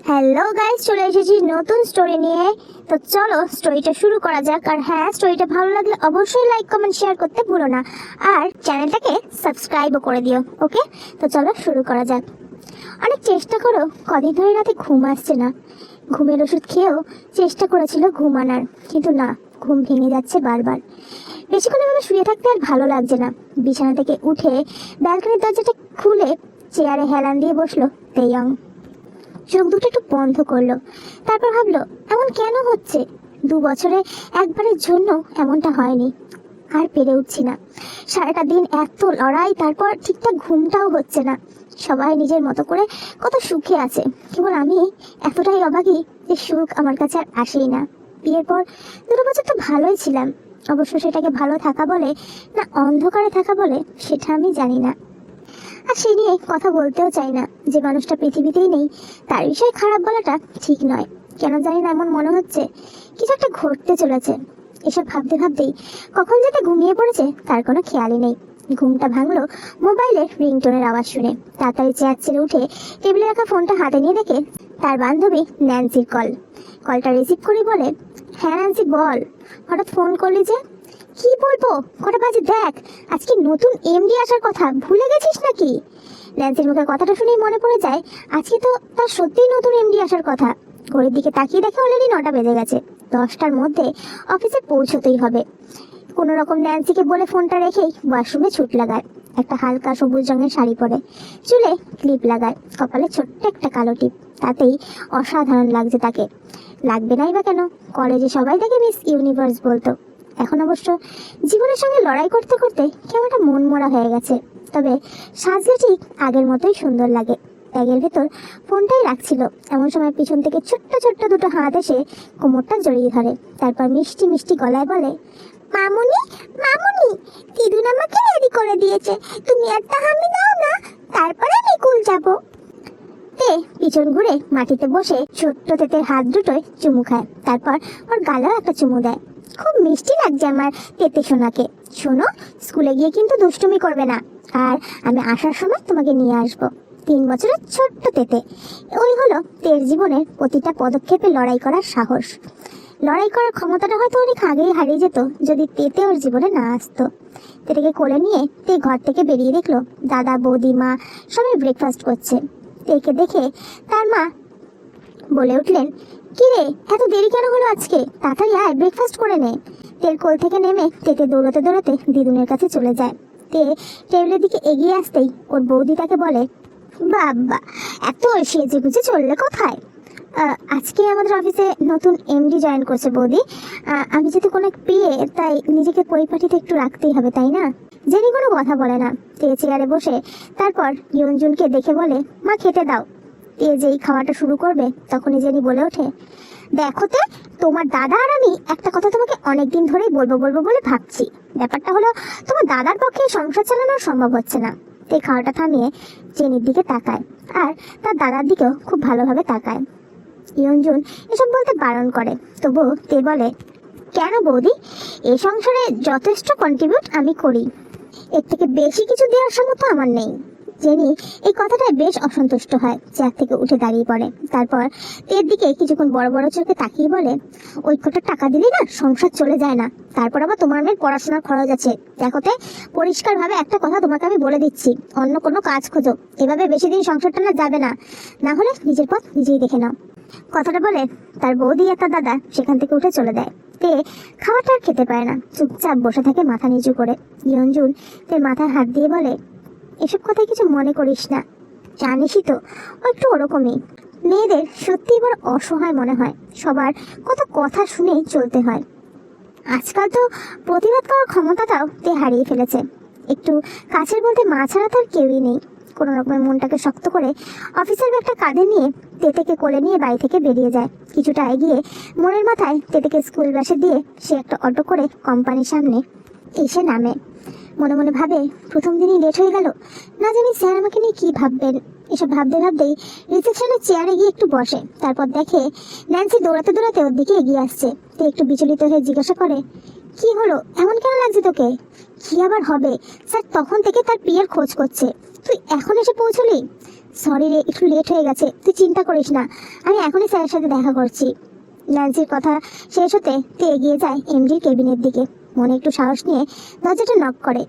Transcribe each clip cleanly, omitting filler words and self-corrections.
Hello guys, চলে এসেছি নতুন স্টোরি নিয়ে। তো চলো স্টোরিটা শুরু করা যাক। আর হ্যাঁ, স্টোরিটা ভালো লাগলে অবশ্যই লাইক কমেন্ট শেয়ার করতে ভুলো না, আর চ্যানেলটাকে সাবস্ক্রাইবও করে দিও। ওকে, তো চলো শুরু করা যাক। অনেক চেষ্টা করো, কদিন ধরে রাতে ঘুম আসছে না। ঘুমের ওষুধ খেয়েও চেষ্টা করেছিল ঘুমানোর, কিন্তু না, ঘুম ভেঙে যাচ্ছে বারবার। বেশিক্ষণ এভাবে শুয়ে থাকতে আর ভালো লাগছে না। বিছানা থেকে উঠে ব্যালকনির দরজাটা খুলে চেয়ারে হেলান দিয়ে বসলো তেয়ং। চোখ দুটো একটু বন্ধ করলো, তারপর ভাবলো এমন কেন হচ্ছে। 2 বছরে একবারের জন্য এমনটা হয়নি। আর পেরে উঠছি না। সারাটা দিন এত লড়াই, তারপর ঠিকঠাক ঘুমটাও হচ্ছে না। সবাই নিজের মতো করে কত সুখে আছে, কেবল আমি এতটাই অভাগী যে সুখ আমার কাছে আর আসেই না। বিয়ের পর 2 বছর তো ভালোই ছিলাম, অবশ্য সেটাকে ভালো থাকা বলে না অন্ধকারে থাকা বলে সেটা আমি জানি না। আর সে নিয়ে কথা বলতেও চাই না। যে মানুষটা পৃথিবীতেই নেই তার বিষয়ে খারাপ বলাটা ঠিক নয়। কেন জানি না এমন মনে হচ্ছে কিছু একটা ঘটতে চলেছে। এসব ভাবতে ভাবতেই কখন যাতে ঘুমিয়ে পড়েছে তার কোনো খেয়ালই নেই। ঘুমটা ভাঙলো মোবাইলের রিংটোনের আওয়াজ শুনে। তাড়াতাড়ি চেয়ার ছেড়ে উঠে টেবিলে রাখা ফোনটা হাতে নিয়ে দেখে তার বান্ধবী ন্যান্সির কল। কলটা রিসিভ করে বলে, হ্যাঁ ন্যান্সি বল, হঠাৎ ফোন করলি যে? কি বলবো, কটা বাজে দেখ, আজকে নতুন এমডি আসার কথা, ভুলে গেছিস নাকি? ন্যান্সির মুখে কথাটা শুনেই মনে পড়ে যায় আজকে তো তার সত্যিই নতুন এমডি আসার কথা। ঘড়ির দিকে তাকিয়ে দেখে অলরেডি 9টা বেজে গেছে। 10টার মধ্যে অফিসে পৌঁছতেই হবে। কোনো রকম ন্যান্সিকে বলে ফোনটা রেখেই ওয়াশরুমে ছুট লাগায়। একটা হালকা সবুজ রঙের শাড়ি পরে, চুলে ক্লিপ লাগায়, কপালে ছোট্ট একটা কালো টিপ। তাতেই অসাধারণ লাগছে তাকে। লাগবে নাই বা কেন, কলেজে সবাই তাকে মিস ইউনিভার্স বলতো। এখন অবশ্য জীবনের সঙ্গে লড়াই করতে করতে কেমন একটা মন মরা হয়ে গেছে। তবে সাজলে ঠিক আগের মতোই সুন্দর লাগে। ব্যাগের ভেতর ফোনটাই রাখছিল, এমন সময় পিছন থেকে ছোট্ট ছোট্ট দুটো হাত এসে কোমরটা জড়িয়ে ধরে। তারপর মিষ্টি মিষ্টি গলায় বলে, মামুনি মামুনি, দিদুন আমাকে রেডি করে দিয়েছে, তুমি একটা হামি দাও না, তারপরে আমি স্কুল যাবো। তে পিছন ঘুরে মাটিতে বসে ছোট্ট তেতের হাত দুটোয় চুমু খায়, তারপর ওর গালেও একটা চুমু দেয়। খুব মিষ্টি লাগছে আমার তেতে সোনাকে। শোনো, স্কুলে গিয়ে কিন্তু দুষ্টুমি করবে না, আর আমি আসার সময় তোমাকে নিয়ে আসবো। 3 বছরের ছোট্ট তেতে। ওই হলো তের জীবনের প্রতিটা পদক্ষেপে লড়াই করার সাহস। লড়াই করার ক্ষমতাটা হয়তো অনেক আগেই হারিয়ে যেত যদি তেতে ওর জীবনে না আসতো। তেতেকে কোলে নিয়ে তে ঘর থেকে বেরিয়ে দেখলো দাদা, বৌদি, মা সবাই ব্রেকফাস্ট করছে। তেকে দেখে তার মা বলে উঠলেন, কি রে, এত দেরি কেন হলো আজকে? তাড়াতাড়ি আয়, ব্রেকফাস্ট করে নে। তের কোল থেকে নেমে তেতে দৌড়াতে দৌড়াতে দিদুনের কাছে চলে যায়। তে টেবিলের দিকে এগিয়ে আসতেই ওর বৌদি তাকে বলে, বাবা, এত সেজে গুজে চললে কোথায়? আজকে আমাদের অফিসে নতুন এমডি জয়েন করছে বৌদি। আমি যদি কোনো পেয়ে, তাই নিজেকে পরিপাটিতে একটু রাখতেই হবে, তাই না? জেনি কোনো কথা বলে না। তে চেয়ারে বসে তারপর ইয়ঞ্জুনকে দেখে বলে, মা খেতে দাও। তে যেই খাওয়াটা শুরু করবে তখনই জেনি বলে ওঠে, দেখো তে, তোমার দাদা আর আমি একটা কথা তোমাকে অনেকদিন ধরেই বলবো বলবো বলে ভাবছি। ব্যাপারটা হলো, তোমার দাদার পক্ষে সংসার চালানো সম্ভব হচ্ছে না। তে খাওয়াটা থামিয়ে জেনির দিকে তাকায়, আর তার দাদার দিকেও খুব ভালোভাবে তাকায়। ইয়ঞ্জুন এসব বলতে বারণ করে, তবুও তে বলে, কেন বৌদি, এই সংসারে যথেষ্ট কন্ট্রিবিউট আমি করি, এর থেকে বেশি কিছু দেওয়ার সামর্থ্য আমার নেই। জেনি এই কথাটায় বেশ অসন্তুষ্ট হয়, চেয়ার থেকে উঠে দাঁড়িয়ে পড়ে। তারপর তের দিকে কিছুক্ষণ বড় বড় চোখে তাকিয়ে বলে, ওই কটা টাকা দিলেই না সংসার চলে যায় না, তারপর আবার তোমার মেয়ের পড়াশোনার খরচ আছে। দেখোতে, পরিষ্কারভাবে একটা কথা তোমাকে আমি বলে দিচ্ছি, অন্য কোনো কাজ খোঁজো, এভাবে বেশি দিন সংসারটা না যাবে না, না হলে নিজের পথ নিজেই দেখে নাও। কথাটা বলে তার বৌদি আর তার দাদা সেখান থেকে উঠে চলে দেয়। তে খাওয়াটা আর খেতে পারে না, চুপচাপ বসে থাকে মাথা নিচু করে। ইয়ঞ্জুন তের মাথায় হাত দিয়ে বলে, এসব কথায় কিছু মনে করিস না, জানিসই তো ও একটু ওরকমই। মেয়েদের সত্যিই বড় অসহায় মনে হয়, সবার কত কথা শুনেই চলতে হয়। আজকাল তো প্রতিবাদ করার ক্ষমতাটাও তে হারিয়ে ফেলেছে। একটু কাছের বলতে মা ছাড়া তার কেউই নেই। কোনো রকমের মনটাকে শক্ত করে অফিসের ব্যাগটা কাঁধে নিয়ে তেতেকে কোলে নিয়ে বাড়ি থেকে বেরিয়ে যায়। কিছুটা এগিয়ে মোড়ের মাথায় তেতেকে স্কুল বাসে দিয়ে সে একটা অটো করে কোম্পানির সামনে এসে নামে। মনে মনে ভাবে, প্রথম দিনই লেট হয়ে গেল, না জানি স্যার আমাকে নিয়ে কি ভাববেন। এসব ভাবতে ভাবতেই রিসেপশনের চেয়ারে গিয়ে একটু বসে। তারপর দেখে ন্যান্সি দৌড়াতে দৌড়াতে ওর দিকে এগিয়ে আসছে। তে একটু বিচলিত হয়ে জিজ্ঞাসা করে, কি হলো, এমন কেন লাগছে তোকে? কি আবার হবে, স্যার তখন থেকে তার প্রিয়ের খোঁজ করছে, তুই এখন এসে পৌঁছলি? সরি রে, একটু লেট হয়ে গেছে, তুই চিন্তা করিস না, আমি এখনই স্যারের সাথে দেখা করছি। ন্যান্সির কথা শেষ হতে তে এগিয়ে যায় এমডির কেবিনের দিকে। মনে একটু সাহস নিয়ে দরজাটা নক করে।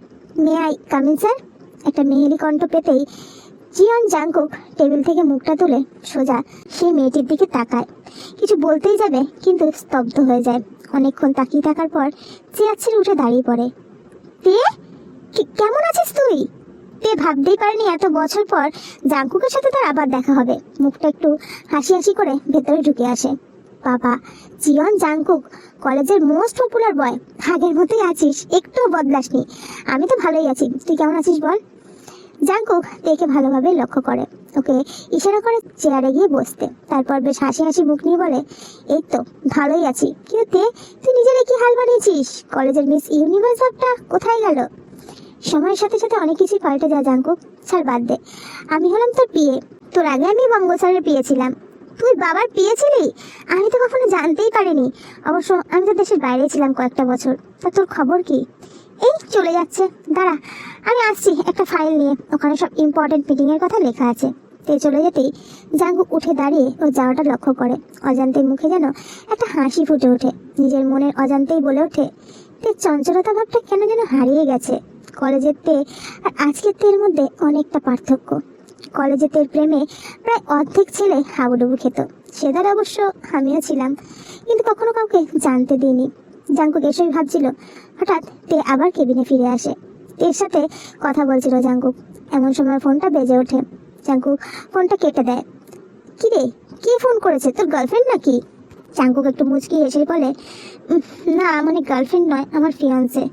May I come in sir? একটা মেহেলি কণ্ঠ পেতেই জিয়ন জাংকুক টেবিল থেকে মুখটা তুলে সোজা সেই মেয়েটির দিকে তাকায়। কিছু বলতেই যাবে কিন্তু স্তব্ধ হয়ে যায়। অনেকক্ষণ তাকিয়ে থাকার পর চেয়ার ছেড়ে উঠে দাঁড়িয়ে পড়ে। তে, কেমন আছিস তুই? তে ভাবতেই পারেনি এত বছর পর জাংকুকের সাথে তার আবার দেখা হবে। মুখটা একটু হাসি হাসি করে ভেতরে ঢুকে আসে। বাবা, জিয়ন জাংকুক, কলেজের মোস্ট পপুলার বয়, আগের মতোই আছিস, একটুও বদলাসনি। আমি তো ভালোই আছি, তুই কেমন আছিস বল? জাংকুক তেকে ভালোভাবে লক্ষ্য করে, ওকে ইশারা করে চেয়ারে গিয়ে বসতে। তারপর বেশ হাসি হাসি মুখ নিয়ে বলে, এই তো ভালোই আছি, কিন্তু তে, তুই নিজের কি হাল বানিয়েছিস? কলেজের মিস ইউনিভার্স ভাবটা কোথায় গেল? সময়ের সাথে সাথে অনেক কিছুই পাল্টে যায় জাংকুক। ছাড়, বাদ দে। আমি হলাম তোর পিএ, তোর আগে আমি বঙ্গ স্যারের পিএ ছিলাম। তুই বাবার পিএ ছিলি? আমি তো কখনো জানতেই পারিনি। অবশ্য আমি তো দেশের বাইরে ছিলাম কয়েকটা বছর। তা তোর খবর কি? এই চলে যাচ্ছে, দাঁড়া আমি আসছি একটা ফাইল নিয়ে, ওখানে সব ইম্পর্টেন্ট মিটিং এর কথা লেখা আছে। তে চলে যেতেই জাংকুক উঠে দাঁড়িয়ে ও যাওয়াটা লক্ষ্য করে। অজান্তে মুখে যেন একটা হাসি ফুটে ওঠে। নিজের মনের অজান্তেই বলে ওঠে, তে চঞ্চলতা ভাবটা কেন যেন হারিয়ে গেছে। কলেজের তে আর আজকের তের মধ্যে অনেকটা পার্থক্য। কলেজের তের প্রেমে প্রায় অর্ধেক ছেলে হাবুডুবু খেত, সেদার অবশ্য আমিও ছিলাম, কিন্তু কখনো কাউকে জানতে দিইনি। জাংকুক এসবই ভাবছিল, হঠাৎ তে আবার কেবিনে ফিরে আসে। তের সাথে কথা বলছিল জাংকুক। এমন সময় ফোনটা বেজে ওঠে। জাংকুক ফোনটা কেটে দেয়। কি রে, কে ফোন করেছে? তোর গার্লফ্রেন্ড নাকি? জাংকুক একটু মুচকি হেসে বলে, না মানে গার্লফ্রেন্ড নয়, আমার ফিয়ান্সে।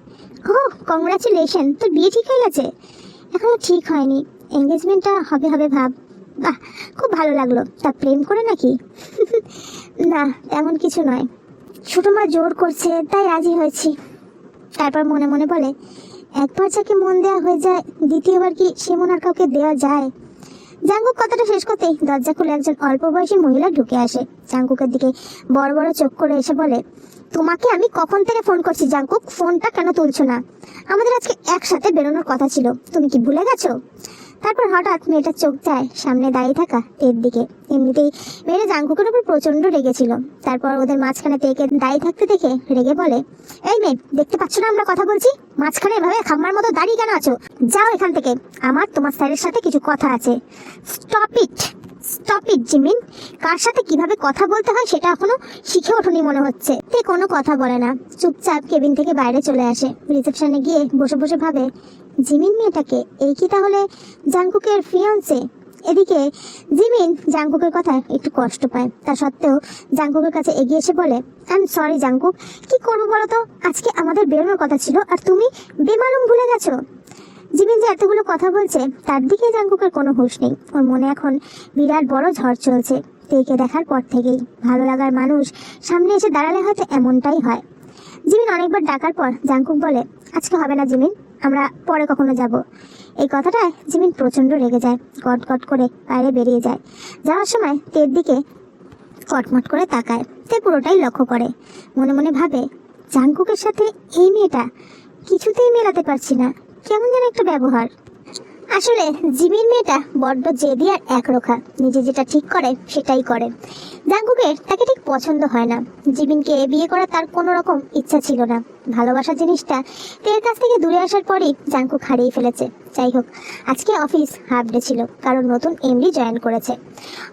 ও কংগ্রাচুলেশন, তোর বিয়ে ঠিক হয়ে গেছে? এখনো ঠিক হয়নি, এঙ্গেজমেন্টটা হবে হবে ভাব। বাহ, খুব ভালো লাগলো। তা প্রেম করে নাকি? না তেমন কিছু নয়, ছোট মা জোর করছে তাই রাজি হয়েছি। তারপর মনে মনে বলে, একবার যাকে মন দেওয়া হয়ে যায় দ্বিতীয়বার কি সে মন আর কাউকে দেওয়া যায়? জাংকুক কথাটা শেষ করতেই দরজা খুলে একজন অল্প বয়সী মহিলা ঢুকে আসে। জাংকুকের দিকে বড় বড় চোখ করে এসে বলে, তোমাকে আমি কখন থেকে ফোন করছি জাংকুক, ফোনটা কেন তুলছো না? আমাদের আজকে একসাথে বেরোনোর কথা ছিল, তুমি কি ভুলে গেছো? তারপর হঠাৎ মেয়েটার চোখ যায় সামনে দাঁড়িয়ে থাকা তের দিকে। এমনিতেই মেয়েটা জাংকুকের উপর প্রচন্ড রেগেছিল। তারপর ওদের মাঝখানে তেকে দাঁড়িয়ে থাকতে দেখে রেগে বলে, এই মেয়ে, দেখতে পাচ্ছ না আমরা কথা বলছি? মাঝখানে এভাবে খাম্মার মতো দাঁড়িয়ে কেন আছো? যাও এখান থেকে, আমার তোমার স্যারের সাথে কিছু কথা আছে। Stop it, stop it Jimin, কার সাথে কিভাবে কথা বলতে হয় সেটা এখনো শিখে ওঠনি মনে হচ্ছে। তে কোনো কথা বলে না, চুপচাপ কেবিন থেকে বাইরে চলে আসে। রিসেপশনে গিয়ে বসে বসে ভাবে, জিমিন মেয়েটাকে, এই কি তাহলে জাংকুকের ফিয়ান্সে? এদিকে জিমিন জাংকুকের কথা একটু কষ্ট পায়, তা সত্ত্বেও জাংকুকের কাছে এগিয়ে এসে বলে, আই এম সরি জাংকুক, কি করবো বলো তো, আজকে আমাদের বেরোনোর কথা ছিল আর তুমি বেমালুম ভুলে গেছো। জিমিন যে এতগুলো কথা বলছে তার দিকে জাংকুকের কোনো হুঁশ নেই। ওর মনে এখন বিরাট বড় ঝড় চলছে। তেকে দেখার পর থেকেই ভালো লাগার মানুষ সামনে এসে দাঁড়ালে হয়তো এমনটাই হয়। জিমিন অনেকবার ডাকার পর জাংকুক বলে, আজকে হবে না জিমিন, আমরা পরে কখনো যাব। এই কথাটায় জিমিন প্রচন্ড রেগে যায়, কট কট করে বাইরে বেরিয়ে যায়। যাওয়ার সময় তের দিকে কটমট করে তাকায়। তে পুরোটাই লক্ষ্য করে, মনে মনে ভাবে, জাংকুকের সাথে এই মেয়েটা কিছুতেই মেলাতে পারছি না, কেমন যেন একটা ব্যবহার। আসলে জিমিন মেয়েটা বড্ড জেদি আর একরোখা, নিজে যেটা ঠিক করে সেটাই করে। জাংকুকের তাকে ঠিক পছন্দ হয় না। জিমিনকে বিয়ে করা তার কোনো রকম ইচ্ছা ছিল না। ভালোবাসা জিনিসটা তের কাছ থেকে দূরে আসার পরই জাংকুক হারিয়ে ফেলেছে। যাই হোক, আজকে অফিস হাফ ডে ছিল, কারণ নতুন এমডি জয়েন করেছে।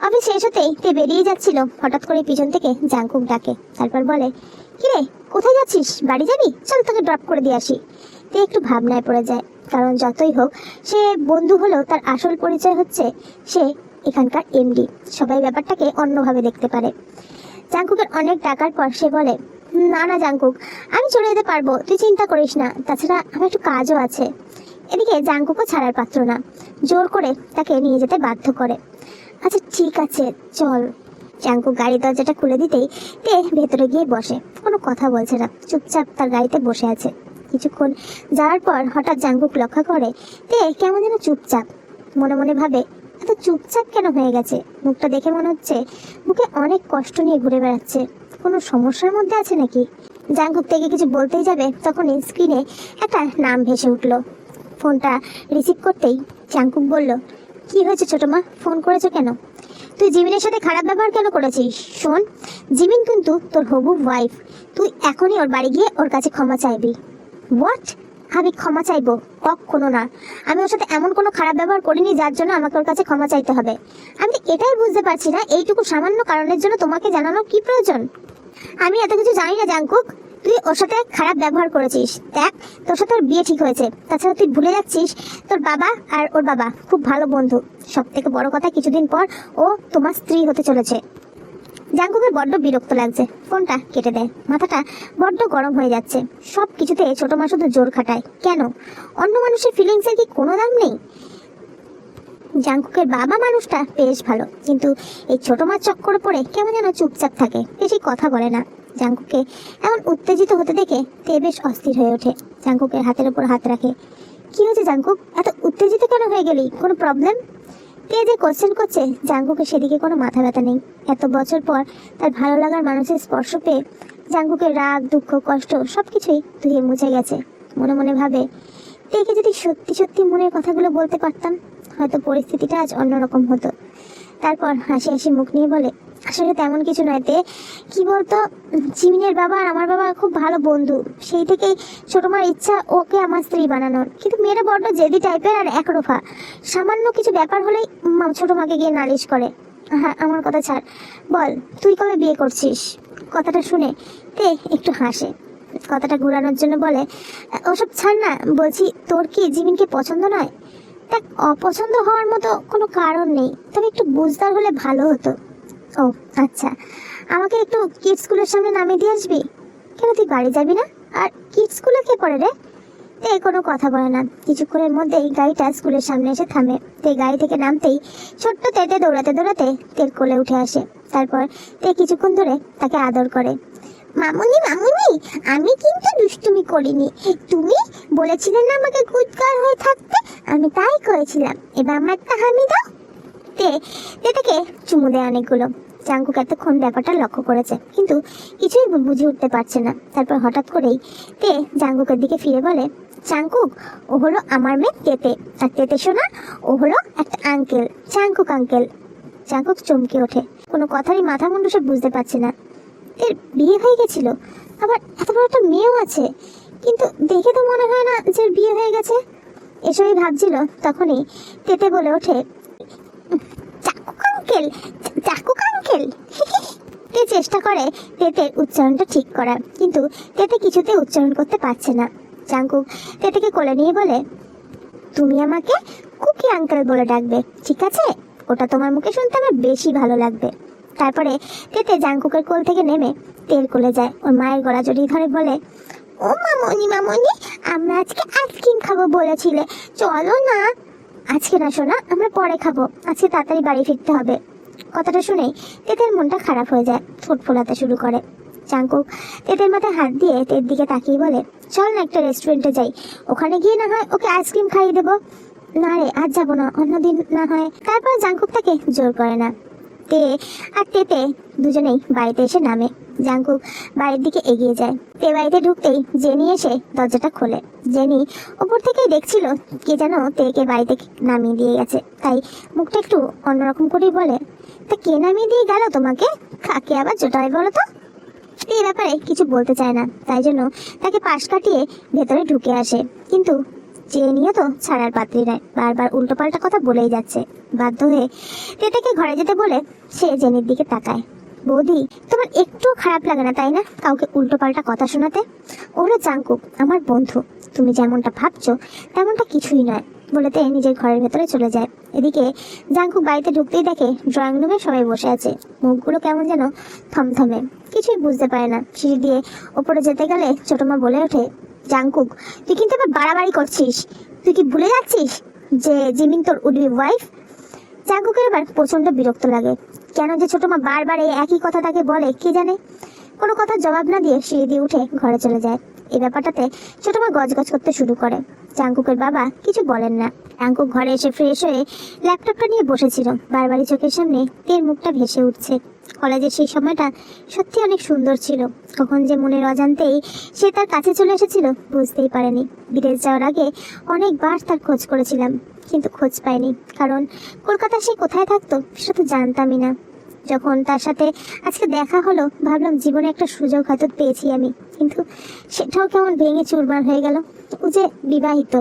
অফিস শেষ হতেই তে বেরিয়ে যাচ্ছিল, হঠাৎ করে পিছন থেকে জাংকুক ডাকে। তারপর বলে, কিরে কোথায় যাচ্ছিস? বাড়ি যাবি? চল তোকে ড্রপ করে দিয়ে আসি। তে একটু ভাবনায় পড়ে যায়, কারণ যতই হোক সে বন্ধু হলেও তার আসল পরিচয় হচ্ছে সে এখানকার এমডি। সবাই ব্যাপারটাকে অন্যভাবে দেখতে পারে। জাংকুকের অনেক ডাকার পর সে বলে, না না জাংকুক, আমি চলে যেতে পারবো, তুই চিন্তা করিস না, তাছাড়া আমার একটু কাজও আছে। এদিকে জাংকুকও ছাড়ার পাত্র না, জোর করে তাকে নিয়ে যেতে বাধ্য করে। আচ্ছা ঠিক আছে চল। জাংকুক গাড়ির দরজাটা খুলে দিতেই তে ভেতরে গিয়ে বসে, কোনো কথা বলছে না, চুপচাপ তার গাড়িতে বসে আছে। কিছুক্ষণ যাওয়ার পর হঠাৎ জাংকুক লক্ষ্য করে তে কেমন যেন চুপচাপ। মনে মনে ভাবে, এত চুপচাপ কেন হয়ে গেছে? মুখটা দেখে মনে হচ্ছে মুখে অনেক কষ্ট নিয়ে ঘুরে বেড়াচ্ছে, কোনো সমস্যার মধ্যে আছে নাকি? জাংকুক থেকে কিছু বলতেই যাবে, তখনই স্ক্রিনে একটা নাম ভেসে উঠলো। ফোনটা রিসিভ করতেই জাংকুক বলল, কি হয়েছে ছোট মা, ফোন করেছো কেন? তুই জিমিনের সাথে খারাপ ব্যবহার কেন করেছিস? শোন, জিমিন কিন্তু তোর হবু ওয়াইফ। তুই এখনই ওর বাড়ি গিয়ে ওর কাছে ক্ষমা চাইবি। হোয়াট? আমি ক্ষমা চাইবো? কখনো না। আমি ওর সাথে এমন কোনো খারাপ ব্যবহার করিনি যার জন্য আমাকে ওর কাছে ক্ষমা চাইতে হবে। আমি এটাই বুঝতে পারছি না এইটুকু সামান্য কারণের জন্য তোমাকে জানানোর কি প্রয়োজন? আমি এত কিছু জানি না জাঙ্কুক। তুই ওর সাথে খারাপ ব্যবহার করেছিস। দেখ, তোর সাথে ওর বিয়ে ঠিক হয়েছে। তাছাড়া তুই ভুলে যাচ্ছিস তোর বাবা আর ওর বাবা খুব ভালো বন্ধু। সব থেকে বড় কথা, কিছুদিন পর ও তোমার স্ত্রী হতে চলেছে। জাঙ্কুকের বড্ড বিরক্ত লাগছে, ফোনটা কেটে দেয়। মাথাটা বড্ড গরম হয়ে যাচ্ছে। সব কিছুতে ছোট মা শুধু জোর খাটায়। কেন? অন্য মানুষের ফিলিংসের কি কোনো দাম নেই? জাঙ্কুকের বাবা মানুষটা বেশ ভালো, কিন্তু এই ছোট মার চক্করে পড়ে কেমন যেন চুপচাপ থাকে, বেশি কথা বলে না। জাঙ্কুকে এমন উত্তেজিত হতে দেখে তে বেশ অস্থির হয়ে ওঠে। জাঙ্কুকের হাতের উপর হাত রাখে। কি হয়েছে জাঙ্কুক, এত উত্তেজিত কেন হয়ে গেলি? কোনো প্রবলেম? তে যে কোশ্চেন করছে, জাঙ্কুকের সেদিকে কোনো মাথা ব্যথা নেই। এত বছর পর তার ভালো লাগার মানুষের স্পর্শ পেয়ে জাঙ্কুকের রাগ, দুঃখ, কষ্ট সবকিছুই ধুয়ে মুছে গেছে। মনে মনে ভাবে, তেকে যদি সত্যি সত্যি মনের কথাগুলো বলতে পারতাম, হয়তো পরিস্থিতিটা আজ অন্যরকম হতো। তারপর হাসি হাসি মুখ নিয়ে বলে, আসলে তেমন কিছু নয় তে। কি বলতো, জিমিনের বাবা আর আমার বাবা খুব ভালো বন্ধু। সেই থেকেই ছোট মার ইচ্ছা ওকে আমার স্ত্রী বানানোর। কিন্তু মেয়েরা বড্ড জেদি টাইপের আর একরোফা। সামান্য কিছু ব্যাপার হলেই ছোট মাকে গিয়ে নালিশ করে। হ্যাঁ, আমার কথা ছাড়, বল তুই কবে বিয়ে করছিস? কথাটা শুনে তে একটু হাসে। কথাটা ঘুরানোর জন্য বলে, ওসব ছাড় না, বলছি তোর কি জিমিনকে পছন্দ নয়? দেখ, অপছন্দ হওয়ার মতো কোনো কারণ নেই, তবে একটু বুঝদার হলে ভালো হতো। ও আচ্ছা, আমাকে একটু কিডস স্কুলের সামনে নামিয়ে দিয়ে আসবি? কেন, তুই বাড়ি যাবি না? আর কিডস স্কুলে কে পড়ে রে? তে কোনো কথা বলে না। কিছুক্ষণের মধ্যেই গাড়িটা স্কুলের সামনে এসে থামে। তে গাড়ি থেকে নামতেই ছোট্ট তেতে দৌড়াতে দৌড়াতে তের কোলে উঠে আসে। তারপর তে কিছুক্ষণ ধরে তাকে আদর করে। মামুনি মামুনি, আমি কিন্তু দুষ্টুমি করিনি। তুমি বলেছিলে না আমাকে গুড গার্ল হয়ে থাকতে, আমি তাই করেছিলাম। এবার আমার একটা হামি দাও। তে তাকে চুমু দেয় অনেকগুলো। জাঙ্কুক এতক্ষণ ব্যাপারটা লক্ষ্য করেছে, কিন্তু কিছুই বুঝে উঠতে পারছে না। তারপর হঠাৎ করেই তে জাঙ্কুকের দিকে ফিরে বলে, জাঙ্কুক, ও হলো আমার মেয়ে তেতে, আর তেতে শোনা ও হলো একটা আঙ্কেল, জাঙ্কুক আঙ্কেল। জাঙ্কুক চমকে ওঠে, কোনো কথারই মাথা মুন্ডু সে বুঝতে পারছে না। এর বিয়ে হয়ে গেছিল, আবার এত বড় একটা মেয়েও আছে, কিন্তু দেখে তো মনে হয় না যে বিয়ে হয়ে গেছে। এসবই ভাবছিল, তখনই তেতে বলে ওঠে, জাঙ্কুক আঙ্কেল, জাঙ্কুক আঙ্কেল। তে চেষ্টা করে তেতের উচ্চারণটা ঠিক করার, কিন্তু তেতে কিছুতে উচ্চারণ করতে পারছে না। জাঙ্কুক তেতেকে কোলে নিয়ে বলে, তুমি আমাকে কুকি আঙ্কেল বলে ডাকবে, ঠিক আছে? ওটা তোমার মুখে শুনতে আমার বেশি ভালো লাগবে। তারপরে তেতে জাঙ্কুকের কোল থেকে নেমে তের কোলে যায়। ওর মায়ের গলা জড়িয়ে ধরে বলে, ও মামনি মামনি, আমরা আজকে আইসক্রিম খাবো বলেছিলে, চলো না। আজকে না সোনা, আমরা পরে খাবো, আজকে তাড়াতাড়ি বাড়ি ফিরতে হবে। কথাটা শুনে তেতের মনটা খারাপ হয়ে যায়, ঠোঁট ফোলাতে শুরু করে। জাঙ্কুক তেতের মাথায় হাত দিয়ে তের দিকে তাকিয়ে বলে, চল না একটা রেস্টুরেন্টে যাই, ওখানে গিয়ে না হয় ওকে আইসক্রিম খাইয়ে দেবো। না রে, আজ যাবো না, অন্যদিন না হয়। তারপর জাঙ্কুক তাকে জোর করে না। তে আর তেতে দুজনেই বাড়িতে এসে নামে। জাঙ্কুক বাড়ির দিকে এগিয়ে যায়। তে বাড়িতে ঢুকতেই জেনি এসে দরজাটা খোলে। জেনি ওপর থেকেই দেখছিল কে যেন তেকে বাড়িতে নামিয়ে দিয়ে গেছে, তাই মুখটা একটু অন্যরকম করেই বলে, তা কে নামিয়ে দিয়ে গেল তোমাকে? কাকে আবার জোটায় বলো তো? এই ব্যাপারে কিছু বলতে চায় না, তাই জন্য তাকে পাশ কাটিয়ে ভেতরে ঢুকে আসে। কিন্তু জেনিও তো ছাড়ার পাত্রী নয়, বারবার উল্টোপাল্টা কথা বলেই যাচ্ছে। বাধ্য হয়ে তেতাকে ঘরে যেতে বলে সে জেনির দিকে তাকায়। বৌদি, তোমার একটু খারাপ লাগে না তাই না কাউকে উল্টোপাল্টা কথা শোনাতে? ওরা জাঙ্কুক আমার বন্ধু, তুমি যেমনটা ভাবছো তেমনটা কিছুই নয় বলে তে নিজের ঘরের ভেতরে চলে যায়। এদিকে জাঙ্কুক বাড়িতে ঢুকতেই দেখে ড্রয়িং রুমে সবাই বসে আছে। মুখগুলো কেমন যেন থমথমে, কিছুই বুঝতে পারে না। সিঁড়ি দিয়ে ওপরে যেতে গেলে ছোট মা বলে ওঠে, জাঙ্কুক, তুই কিন্তু এবার বাড়াবাড়ি করছিস। তুই কি ভুলে যাচ্ছিস যে জিমিন তোর উডবি ওয়াইফ? জাঙ্কুকের এবার প্রচন্ড বিরক্ত লাগে। কেন যে ছোট মা বারবার এই একই কথা তাকে বলে কে জানে। কোনো কথার জবাব না দিয়ে সিঁড়ি দিয়ে উঠে ঘরে চলে যায়। এই ব্যাপারটাতে ছোট মা গজগজ করতে শুরু করে। জাঙ্কুকের বাবা কিছু বলেন না। জাঙ্কুক ঘরে এসে ফ্রেশ হয়ে ল্যাপটপটা নিয়ে বসেছিল। বারবারই চোখের সামনে তের মুখটা ভেসে উঠছে। কলেজের সেই সময়টা সত্যি অনেক সুন্দর ছিল। কখন যে মনের অজান্তেই সে তার কাছে চলে এসেছিল বুঝতেই পারেনি। বিদেশ যাওয়ার আগে অনেকবার তার খোঁজ করেছিলাম, কিন্তু খোঁজ পাইনি, কারণ কলকাতা সে কোথায় থাকতো সেটা তো জানতামই না। যখন তার সাথে আজকে দেখা হলো ভাবলাম জীবনে একটা সুযোগ হয়তো পেয়েছি আমি, কিন্তু সেটাও কেমন ভেঙে চুরমার হয়ে গেল। ও যে বিবাহিত,